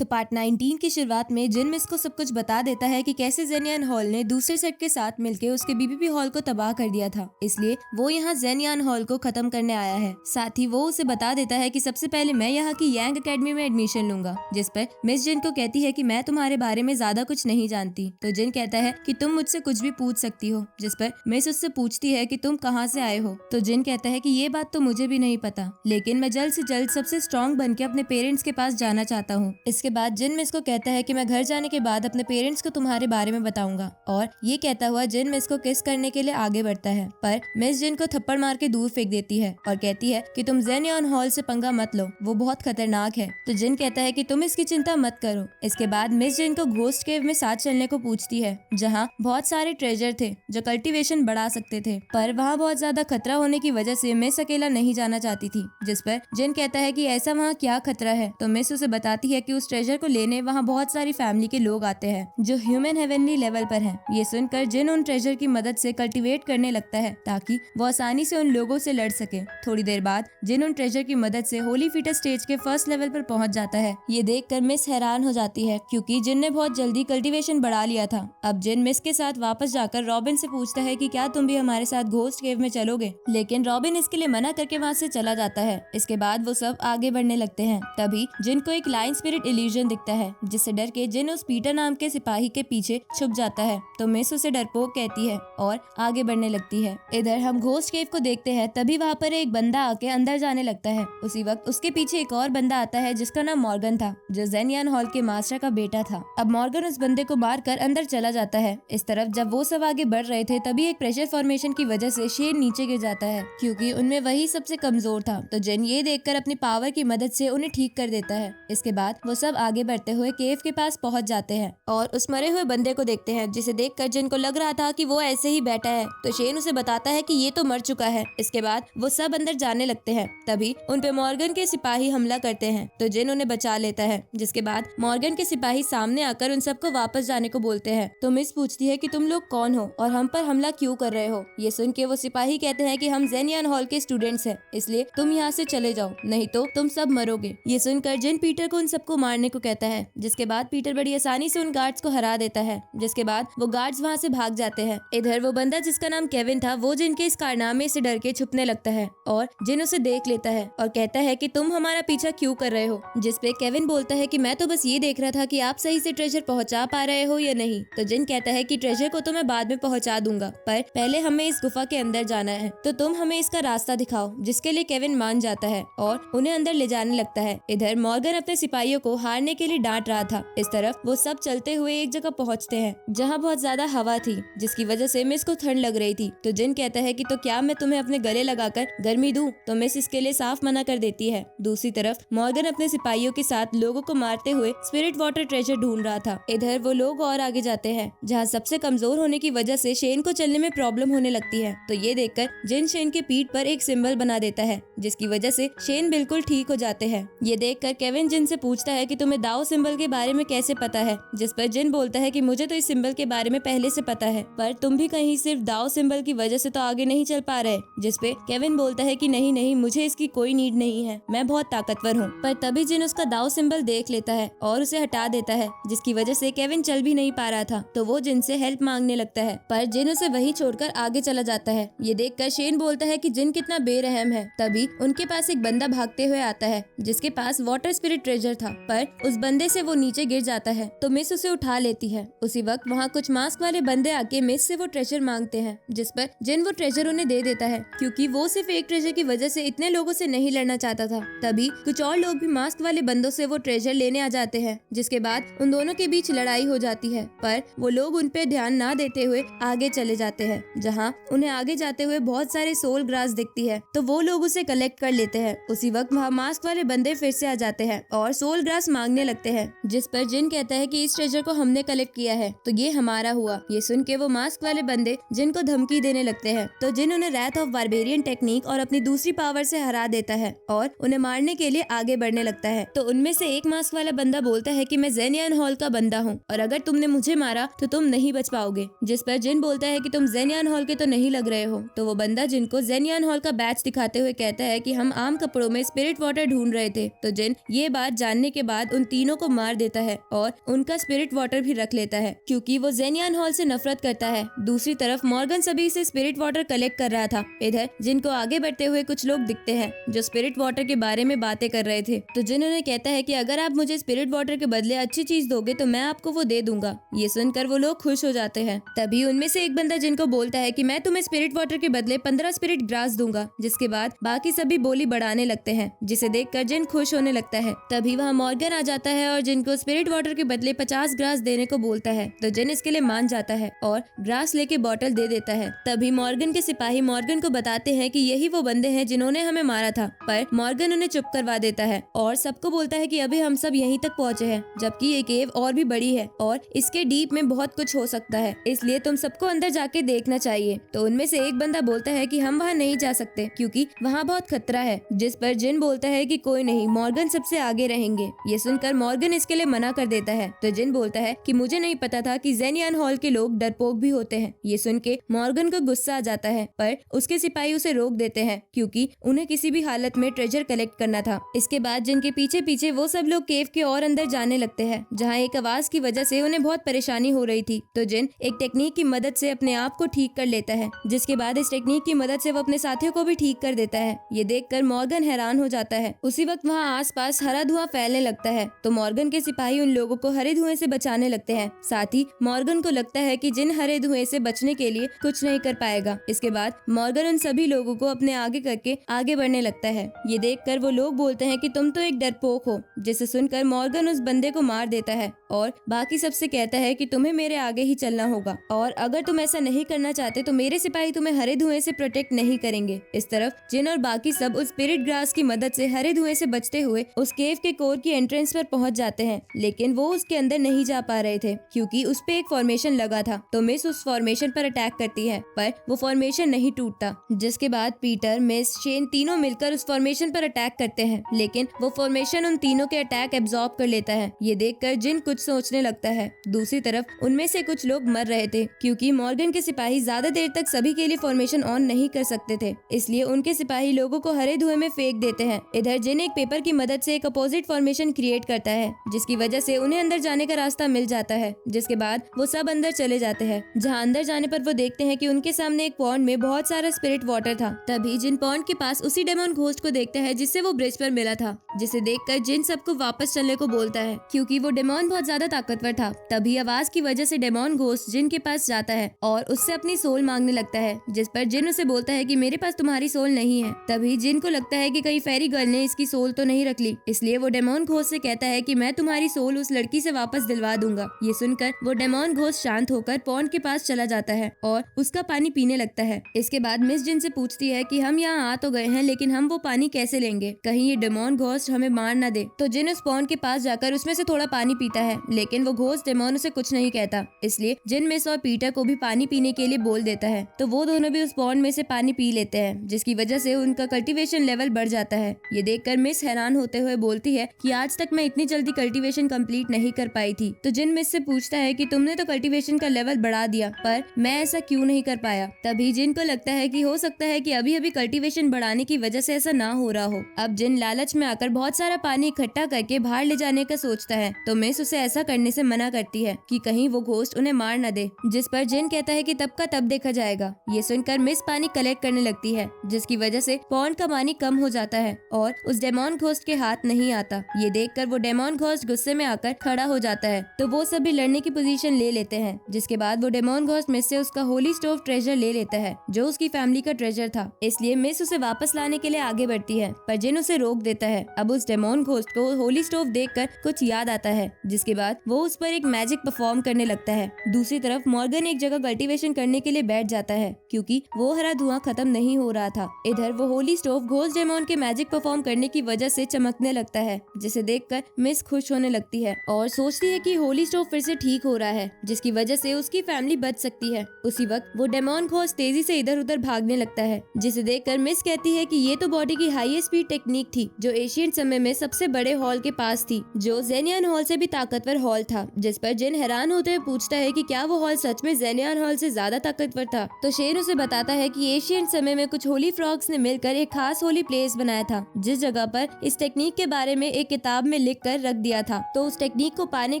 तो पार्ट 19 की शुरुआत में जिन मिस को सब कुछ बता देता है कि कैसे जेनियन हॉल ने दूसरे सेट के साथ मिलकर उसके बीबीपी हॉल को तबाह कर दिया था, इसलिए वो यहाँ जेनियन हॉल को खत्म करने आया है। साथ ही वो उसे बता देता है कि सबसे पहले मैं यहाँ की यांग एकेडमी में एडमिशन लूंगा, जिस पर मिस जिन को कहती है कि मैं तुम्हारे बारे में ज्यादा कुछ नहीं जानती। तो जिन कहता है कि तुम मुझसे कुछ भी पूछ सकती हो, जिस पर मिस उससे पूछती है कि तुम कहाँ से आए हो। तो जिन कहता है कि ये बात तो मुझे भी नहीं पता, लेकिन मैं जल्द से जल्द सबसे स्ट्रॉन्ग बन के अपने पेरेंट्स के पास जाना चाहता हूँ। इसके बाद जिन मिस को कहता है कि मैं घर जाने के बाद अपने पेरेंट्स को तुम्हारे बारे में बताऊंगा, और ये कहता हुआ जिन मिस को किस करने के लिए आगे बढ़ता है, पर मिस जिन को थप्पड़ मार के दूर फेंक देती है और कहती है कि तुम जेनियन हॉल से पंगा मत लो, वो बहुत खतरनाक है। तो जिन कहता है कि तुम इसकी चिंता मत करो। इसके बाद मिस जिन को घोस्ट केव में साथ चलने को पूछती है, जहाँ बहुत सारे ट्रेजर थे जो कल्टीवेशन बढ़ा सकते थे, पर वहाँ बहुत ज्यादा खतरा होने की वजह से मिस अकेला नहीं जाना चाहती थी। जिस पर जिन कहता है कि ऐसा वहाँ क्या खतरा है। तो मिस उसे बताती है कि उस ट्रेजर को लेने वहाँ बहुत सारी फैमिली के लोग आते हैं जो ह्यूमन हेवनली लेवल पर हैं। ये सुनकर जिन उन ट्रेजर की मदद से कल्टीवेट करने लगता है ताकि वो आसानी से उन लोगों से लड़ सके। थोड़ी देर बाद जिन उन ट्रेजर की मदद से होली फीटर स्टेज के फर्स्ट लेवल पर पहुंच जाता है। ये देखकर मिस हैरान हो जाती है क्योंकि जिन ने बहुत जल्दी कल्टीवेशन बढ़ा लिया था। अब जिन मिस के साथ वापस जाकर रॉबिन से पूछता है कि क्या तुम भी हमारे साथ घोस्ट केव में चलोगे, लेकिन रॉबिन इसके लिए मना करके वहाँ से चला जाता है। इसके बाद वो सब आगे बढ़ने लगते हैं। तभी जिन को एक लाइन स्पिरिट इल्यूजन दिखता है, जिससे डर के जिन उस पीटर नाम के सिपाही के पीछे छुप जाता है। तो मिस उसे डरपोक कहती है और आगे बढ़ने लगती है। इधर हम घोस्ट केव को देखते हैं। तभी वहाँ पर एक बंदा आके अंदर जाने लगता है। उसी वक्त उसके पीछे एक और बंदा आता है जिसका नाम मॉर्गन था, जो जेनियन हॉल के मास्टर का बेटा था। अब मॉर्गन उस बंदे को मार कर अंदर चला जाता है। इस तरफ जब वो सब आगे बढ़ रहे थे तभी एक प्रेशर फॉर्मेशन की वजह से शेर नीचे गिर जाता है, क्योंकि उनमें वही सबसे कमजोर था। तो जिन ये देखकर अपनी पावर की मदद से उन्हें ठीक कर देता है। इसके बाद वो सब आगे बढ़ते हुए केव के पास पहुंच जाते हैं और उस मरे हुए बंदे को देखते हैं, जिसे देखकर जिन को लग रहा था कि वो ऐसे ही बैठा है। तो शेन उसे बताता है कि ये तो मर चुका है। इसके बाद वो सब अंदर जाने लगते हैं। तभी उन पे मॉर्गन के सिपाही हमला करते हैं, तो जिन उन्हें बचा लेता है। जिसके बाद मॉर्गन के सिपाही सामने आकर उन सबको वापस जाने को बोलते हैं। तो मिस पूछती है कि तुम लोग कौन हो और हम पर हमला क्यों कर रहे हो। ये सुन के वो सिपाही कहते हैं कि हम जेनियन हॉल के स्टूडेंट्स हैं, इसलिए तुम यहाँ से चले जाओ, नहीं तो तुम सब मरोगे। ये सुनकर जिन पीटर को उन सबको मारने को कहता है। जिसके बाद पीटर बड़ी आसानी से उन गार्ड्स को हरा देता है। जिसके बाद वो गार्ड्स वहाँ से भाग जाते हैं। इधर वो बंदा जिसका नाम केविन था, वो जिन के इस कारनामे से डर के छुपने लगता है और जिन उसे देख लेता है और कहता है कि तुम हमारा पीछा क्यों कर रहे हो। जिस पे केविन बोलता है कि मैं तो बस ये देख रहा था कि आप सही से ट्रेजर पहुँचा पा रहे हो या नहीं। तो जिन कहता है कि ट्रेजर को तो मैं बाद में पहुँचा दूंगा, पर पहले हमें इस गुफा के अंदर जाना है, तो तुम हमें इसका रास्ता दिखाओ। जिसके लिए केविन मान जाता है और उन्हें अंदर ले जाने लगता है। इधर मॉर्गन अपने सिपाहियों को हारने के लिए डांट रहा था। इस तरफ वो सब चलते हुए एक जगह पहुंचते हैं जहां बहुत ज्यादा हवा थी, जिसकी वजह से मिस को ठंड लग रही थी। तो जिन कहता है कि तो क्या मैं तुम्हें अपने गले लगाकर गर्मी दूं। तो मिस इसके लिए साफ मना कर देती है। दूसरी तरफ मॉर्गन अपने सिपाहियों के साथ लोगों को मारते हुए स्पिरिट वाटर ट्रेजर ढूंढ रहा था। इधर वो लोग और आगे जाते हैं, जहाँ सबसे कमजोर होने की वजह से शेन को चलने में प्रॉब्लम होने लगती है। तो ये देखकर जिन शेन के पीठ पर एक सिंबल बना देता है, जिसकी वजह से शेन बिल्कुल ठीक हो जाते हैं। ये देखकर केविन जिन से पूछता है कि तुम्हें दाओ सिंबल के बारे में कैसे पता है। जिस पर जिन बोलता है कि मुझे तो इस सिंबल के बारे में पहले से पता है, पर तुम भी कहीं सिर्फ दाओ सिंबल की वजह से तो आगे नहीं चल पा रहे। जिस पे केविन बोलता है कि नहीं नहीं, मुझे इसकी कोई नीड नहीं है, मैं बहुत ताकतवर हूँ। पर तभी जिन उसका दाओ सिंबल देख लेता है और उसे हटा देता है, जिसकी वजह से केविन चल भी नहीं पा रहा था। तो वो जिन से हेल्प मांगने लगता है, पर जिन उसे वही छोड़कर आगे चला जाता है। ये देखकर शेन बोलता है कि जिन कितना बेरहम है। तभी उनके पास एक बंदा भागते हुए आता है, जिसके पास वाटर स्पिरिट ट्रेजर था, पर उस बंदे से वो नीचे गिर जाता है। तो मिस उसे उठा लेती है। उसी वक्त वहाँ कुछ मास्क वाले बंदे आके मिस से वो ट्रेजर मांगते हैं, जिस पर जिन वो ट्रेजर उन्हें दे देता है, क्योंकि वो सिर्फ एक ट्रेजर की वजह से इतने लोगों से नहीं लड़ना चाहता था। तभी कुछ और लोग भी मास्क वाले बंदों से वो ट्रेजर लेने आ जाते हैं, जिसके बाद उन दोनों के बीच लड़ाई हो जाती है। पर वो लोग उन पे ध्यान ना देते हुए आगे चले जाते हैं, जहाँ उन्हें आगे जाते हुए बहुत सारे सोल ग्रास दिखती है। तो वो लोग उसे कलेक्ट कर लेते हैं। उसी वक्त वहाँ मास्क वाले बंदे फिर से आ जाते हैं और सोल ग्रास मांगने लगते हैं। जिस पर जिन कहता है कि इस ट्रेजर को हमने कलेक्ट किया है तो ये हमारा हुआ। ये सुन के वो मास्क वाले बंदे जिन को धमकी देने लगते हैं। तो जिन उन्हें रैथ ऑफ बारबेरियन टेक्निक और अपनी दूसरी पावर से हरा देता है और उन्हें मारने के लिए आगे बढ़ने लगता है। तो उनमें से एक मास्क वाला बंदा बोलता है कि मैं जेनियन हॉल का बंदा हूँ और अगर तुमने मुझे मारा तो तुम नहीं बच पाओगे। जिस पर जिन बोलता है कि तुम जेनियन हॉल के तो नहीं लग रहे हो। तो वो बंदा जिनको जेनियन हॉल का बैच दिखाते हुए कहता है कि हम आम कपड़ों में स्पिरिट वाटर ढूंढ रहे थे। तो जिन ये बात जानने के बाद बाद उन तीनों को मार देता है और उनका स्पिरिट वाटर भी रख लेता है क्योंकि वो जेनियन हॉल से नफरत करता है। दूसरी तरफ मॉर्गन सभी से स्पिरिट वाटर कलेक्ट कर रहा था। इधर जिन को आगे बढ़ते हुए कुछ लोग दिखते हैं जो स्पिरिट वाटर के बारे में बातें कर रहे थे। तो जिन उन्हें कहता है कि अगर आप मुझे स्पिरिट वाटर के बदले अच्छी चीज दोगे तो मैं आपको वो दे दूंगा। ये सुनकर वो लोग खुश हो जाते हैं। तभी उनमें से एक बंदा जिनको बोलता है कि मैं तुम्हें स्पिरिट वाटर के बदले 15 स्पिरिट ग्रास दूंगा, जिसके बाद बाकी सभी बोली बढ़ाने लगते हैं, जिसे देखकर जिन खुश होने लगता है। तभी वहाँ मॉर्गन आ जाता है और जिनको स्पिरिट वाटर के बदले 50 ग्रास देने को बोलता है। तो जिन इसके लिए मान जाता है और ग्रास लेके बॉटल दे देता है। तभी मॉर्गन के सिपाही मॉर्गन को बताते हैं कि यही वो बंदे हैं जिन्होंने हमें मारा था, पर मॉर्गन उन्हें चुप करवा देता है और सबको बोलता है कि अभी हम सब यहीं तक पहुँचे हैं, जबकि ये केव और भी बड़ी है और इसके डीप में बहुत कुछ हो सकता है, इसलिए तुम सबको अंदर जाके देखना चाहिए। तो उनमें से एक बंदा बोलता है कि हम वहाँ नहीं जा सकते क्योंकि वहाँ बहुत खतरा है, जिस पर जिन बोलता है कि कोई नहीं, मॉर्गन सबसे आगे रहेंगे। ये सुनकर मॉर्गन इसके लिए मना कर देता है। तो जिन बोलता है कि मुझे नहीं पता था कि जेनियन हॉल के लोग डरपोक भी होते हैं। ये सुन के मॉर्गन को गुस्सा आ जाता है, पर उसके सिपाही उसे रोक देते हैं क्योंकि उन्हें किसी भी हालत में ट्रेजर कलेक्ट करना था। इसके बाद जिनके पीछे पीछे वो सब लोग केव के और अंदर जाने लगते हैं, जहाँ एक आवाज की वजह से उन्हें बहुत परेशानी हो रही थी। तो जिन एक टेक्निक की मदद से अपने आप को ठीक कर लेता है, जिसके बाद इस टेक्निक की मदद से वो अपने साथियों को भी ठीक कर देता है। ये देखकर मॉर्गन हैरान हो जाता है। उसी वक्त वहाँ आसपास हरा धुआं फैलने लगता है। तो मॉर्गन के सिपाही उन लोगों को हरे धुएं से बचाने लगते हैं। साथ ही मॉर्गन को लगता है कि जिन हरे धुएं से बचने के लिए कुछ नहीं कर पाएगा। इसके बाद मॉर्गन उन सभी लोगों को अपने आगे करके आगे बढ़ने लगता है। ये देखकर वो लोग बोलते हैं कि तुम तो एक डरपोक हो, जिसे सुनकर मॉर्गन उस बंदे को मार देता है और बाकी सबसे कहता है कि तुम्हें मेरे आगे ही चलना होगा और अगर तुम ऐसा नहीं करना चाहते तो मेरे सिपाही तुम्हें हरे धुएं से प्रोटेक्ट नहीं करेंगे। इस तरफ जिन और बाकी सब उस स्पिरिट ग्रास की मदद से हरे धुएं से बचते हुए उस केव के कोर की एंट्रेंस पर पहुंच जाते हैं, लेकिन वो उसके अंदर नहीं जा पा रहे थे क्योंकि उस पे एक फॉर्मेशन लगा था। तो मिस उस फॉर्मेशन पर अटैक करती है, पर वो फॉर्मेशन नहीं टूटता। जिसके बाद पीटर, मिस, शेन तीनों मिलकर उस फॉर्मेशन पर अटैक करते हैं, लेकिन वो फॉर्मेशन उन तीनों के अटैक एब्जॉर्ब कर लेता है। ये देखकर जिन कुछ सोचने लगता है। दूसरी तरफ उनमें से कुछ लोग मर रहे थे क्योंकि मॉर्गन के सिपाही ज्यादा देर तक सभी के लिए फॉर्मेशन ऑन नहीं कर सकते थे, इसलिए उनके सिपाही लोगों को हरे धुएं में फेंक देते हैं। इधर जिन एक पेपर की मदद से एक अपोजिट फॉर्मेशन क्रिएट करता है, जिसकी वजह से उन्हें अंदर जाने का रास्ता मिल जाता है। जिसके बाद वो सब अंदर चले जाते हैं, जहाँ अंदर जाने पर वो देखते हैं कि उनके सामने एक पॉन्ड में बहुत सारा स्पिरिट वाटर था। तभी जिन पॉन्ड के पास उसी डेमोन घोस्ट को देखता है जिससे वो ब्रिज पर मिला था, जिसे देखकर जिन सबको वापस चलने को बोलता है क्योंकि वो डेमोन बहुत ज्यादा ताकतवर था। तभी आवाज की वजह से डेमोन घोस्ट जिन के पास जाता है और उससे अपनी सोल मांगने लगता है, जिस पर जिन उसे बोलता है कि मेरे पास तुम्हारी सोल नहीं है। तभी जिन को लगता है कि कहीं फेरी गर्ल ने इसकी सोल तो नहीं रख ली, इसलिए वो डेमोन घोस्ट से कहता है कि मैं तुम्हारी सोल उस लड़की से वापस दिलवा दूंगा। ये सुनकर वो डेमोन घोस्ट शांत होकर पॉन्ड के पास चला जाता है और उसका पानी पीने लगता है। इसके बाद मिस जिन से पूछती है कि हम यहाँ आ तो गए हैं, लेकिन हम वो पानी कैसे लेंगे, कहीं ये डेमोन घोस्ट हमें मार न दे। तो जिन उस पॉन्ड के पास जाकर उसमें से थोड़ा पानी पीता है, लेकिन वो घोस्ट डेमोन उसे कुछ नहीं कहता, इसलिए जिन, मिस और पीटर को भी पानी पीने के लिए बोल देता है। तो वो दोनों भी उस पॉन्ड में से पानी पी लेते हैं, जिसकी वजह से उनका कल्टीवेशन लेवल बढ़ जाता है। ये देखकर मिस हैरान होते हुए बोलती है कि आज तक मैं इतनी जल्दी कल्टीवेशन कंप्लीट नहीं कर पाई थी। तो जिन मिस से पूछता है कि तुमने तो कल्टीवेशन का लेवल बढ़ा दिया, पर मैं ऐसा क्यों नहीं कर पाया। तभी जिन को लगता है कि हो सकता है कि अभी अभी कल्टीवेशन बढ़ाने की वजह से ऐसा ना हो रहा हो। अब जिन लालच में आकर बहुत सारा पानी इकट्ठा करके बाहर ले जाने का सोचता है, तो मिस उसे ऐसा करने से मना करती है कि कहीं वो घोस्ट उन्हें मार न दे, जिस पर जिन कहता है कि तब का तब देखा जाएगा। ये सुनकर मिस पानी कलेक्ट करने लगती है, जिसकी वजह से पॉन्ड का पानी कम हो जाता है और उस डेमोन घोस्ट के हाथ नहीं आता। ये देखकर वो डेमोन घोस्ट गुस्से में आकर खड़ा हो जाता है, तो वो सभी लड़ने की पोजीशन ले लेते हैं। जिसके बाद वो डेमोन घोस्ट मिस से उसका होली स्टोव ट्रेजर ले लेता है, जो उसकी फैमिली का ट्रेजर था, इसलिए मिस उसे वापस लाने के लिए आगे बढ़ती है, पर जिन उसे रोक देता है। अब उस डेमोन घोस्ट को होली स्टोव देखकर कुछ याद आता है, जिसके बाद वो उस पर एक मैजिक परफॉर्म करने लगता है। दूसरी तरफ मॉर्गन एक जगह कल्टीवेशन करने के लिए बैठ जाता है क्योंकि वो हरा धुआं खत्म नहीं हो रहा था। इधर वो होली स्टोव घोस्ट डेमोन के मैजिक परफॉर्म करने की वजह से चमकने लगता है, जिसे देखकर मिस खुश होने लगती है और सोचती है कि होली स्टोव फिर से ठीक हो रहा है, जिसकी वजह से उसकी फैमिली बच सकती है। उसी वक्त वो डेमोन घोस्ट तेजी से इधर उधर भागने लगता है, जिसे देखकर मिस कहती है कि ये तो बॉडी की हाईएस्ट स्पीड टेक्निक थी, जो एशियन समय में सबसे बड़े हॉल के पास थी, जो जेनियन हॉल से भी ताकतवर हॉल था। जिस पर जिन हैरान होते हुए पूछता है कि क्या वो हॉल सच में जेनियन हॉल से ज्यादा ताकतवर था। तो शेन उसे बताता है कि एशियन समय में कुछ होली फ्रॉग्स ने मिलकर एक खास होली प्लेस बनाया था, जिस जगह पर इस टेक्निक के बारे में एक किताब में लिख कर रख दिया था। तो उस टेक्निक को पाने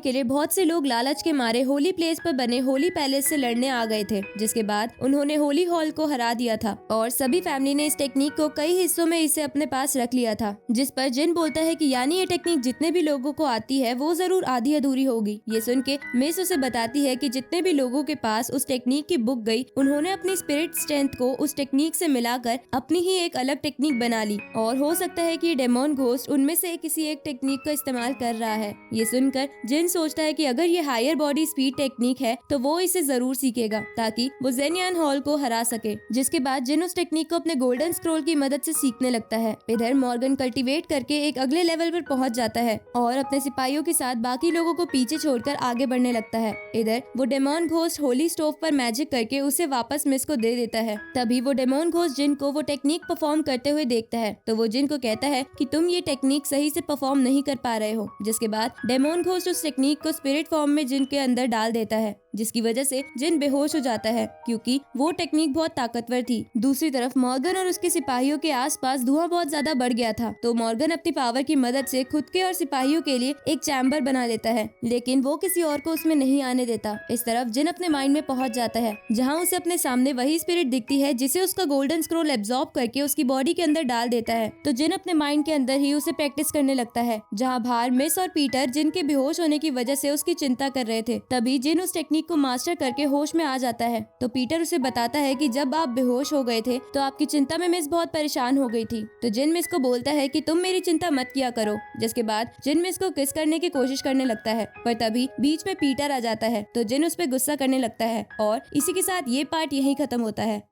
के लिए बहुत से लोग लालच के मारे होली प्लेस पर बने होली पैलेस से लड़ने आ गए थे, जिसके बाद उन्होंने होली हॉल को हरा दिया था और सभी फैमिली ने इस टेक्निक को कई हिस्सों में इसे अपने पास रख लिया था। जिस पर जिन बोलता है कि यानी ये टेक्निक जितने भी लोगों को आती है वो जरूर आधी अधूरी होगी। ये सुन के मिस उसे बताती है कि जितने भी लोगों के पास उस टेक्निक की बुक गई, उन्होंने अपनी स्पिरिट स्ट्रेंथ को उस टेक्निक से मिलाकर अपनी ही एक अलग टेक्निक बना ली और हो सकता है कि डेमोन घोस्ट उनमें से किसी एक टेक्निक का इस्तेमाल कर रहा है। ये सुनकर जिन सोचता है कि अगर ये हायर बॉडी स्पीड टेक्निक है तो वो इसे जरूर सीखेगा ताकि वो ज़ेनियान हॉल को हरा सके। जिसके बाद जिन उस टेक्निक को अपने गोल्डन स्क्रोल की मदद से सीखने लगता है। इधर मॉर्गन कल्टीवेट करके एक अगले लेवल पर पहुंच जाता है और अपने सिपाहियों के साथ बाकी लोगों को पीछे छोड़कर आगे बढ़ने लगता है। इधर वो डेमोन घोस्ट होली स्टोव पर मैजिक करके उसे वापस मिस को दे देता है। तभी वो डेमोन घोस्ट जिन को वो टेक्निक परफॉर्म करते हुए देखता है तो वो जिन को कहता है कि तुम ये टेक्निक सही से परफॉर्म नहीं कर पा रहे हो। जिसके बाद डेमोन घोस्ट उस टेक्निक को स्पिरिट फॉर्म में जिन के अंदर डाल देता है, जिसकी वजह से जिन बेहोश हो जाता है क्योंकि वो टेक्निक बहुत ताकतवर थी। दूसरी तरफ मॉर्गन और उसके सिपाहियों के आसपास धुआं बहुत ज्यादा बढ़ गया था, तो मॉर्गन अपनी पावर की मदद से खुद के और सिपाहियों के लिए एक चैम्बर बना लेता है, लेकिन वो किसी और को उसमें नहीं आने देता। इस तरफ जिन अपने माइंड में पहुंच जाता है जहाँ उसे अपने सामने वही स्पिरिट दिखती है जिसे उसका गोल्डन स्क्रोल एब्जॉर्ब करके उसकी बॉडी के अंदर डाल देता है। तो जिन अपने माइंड के अंदर ही उसे प्रैक्टिस करने लगता है, जहाँ बाहर मिस और पीटर जिन के बेहोश होने की वजह से उसकी चिंता कर रहे थे। तभी जिन उस टेक्निक को मास्टर करके होश में आ जाता है, तो पीटर उसे बताता है कि जब आप बेहोश हो गए थे तो आपकी चिंता में मिस बहुत परेशान हो गई थी। तो जिन मिस को बोलता है कि तुम मेरी चिंता मत किया करो। जिसके बाद जिन मिस को किस करने की कोशिश करने लगता है, पर तभी बीच में पीटर आ जाता है तो जिन उस पर गुस्सा करने लगता है और इसी के साथ ये पार्ट यहीं खत्म होता है।